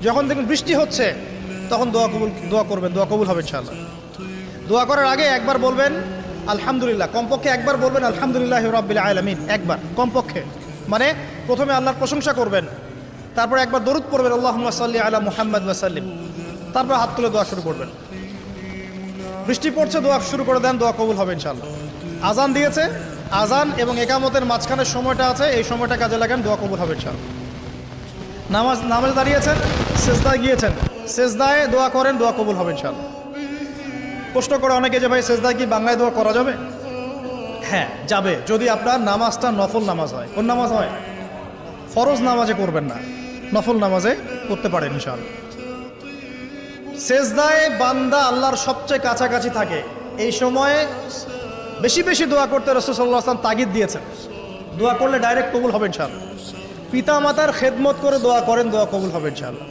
যখন দেখবেন বৃষ্টি হচ্ছে তখন দোয়া করবেন, দোয়া কবুল হবে ইনশাআল্লাহ। দোয়া করার আগে একবার বলবেন আলহামদুলিল্লাহ, কমপক্ষে একবার বলবেন আলহামদুলিল্লাহি রাব্বিল আলামিন, একবার কমপক্ষে। মানে প্রথমে আল্লাহর প্রশংসা করবেন, তারপর একবার দরুদ পড়বেন আল্লাহুম্মা সাল্লি আলা মুহাম্মাদ ওয়া সাল্লিম, তারপর হাত তুলে দোয়া শুরু করবেন। বৃষ্টি পড়ছে, দোয়া শুরু করে দেন, দোয়া কবুল হবে ইনশাআল্লাহ। আজান দিয়েছে, আজান এবং একামতের মাঝখানের সময়টা আছে, এই সময়টা কাজে লাগান, দোয়া কবুল হবে ইনশাআল্লাহ। নামাজে দাঁড়িয়েছেন, সেজদায় গিয়েছেন, সেজদায় দোয়া করেন, দোয়া কবুল হবে ইনশাআল্লাহ। প্রশ্ন করে অনেকে যে ভাই সেজদায় কি বাংলায় দোয়া করা যাবে? হ্যাঁ যাবে, যদি আপনার নামাজটা নফল নামাজ হয়। কোন নামাজ হয়? ফরজ নামাজে করবেন না, নফল নামাজে করতে পারেন ইনশাআল্লাহ। সেজদায় বান্দা আল্লাহর সবচেয়ে কাছাকাছি থাকে, এই সময়ে বেশি বেশি দোয়া করতে রাসূল সাল্লাল্লাহু আলাইহি ওয়াসাল্লাম তাগিদ দিয়েছেন। দোয়া করলে ডাইরেক্ট কবুল হবে ইনশাআল্লাহ। পিতা মাতার খেদমত করে দোয়া করেন, দোয়া কবুল হবে ইনশাআল্লাহ।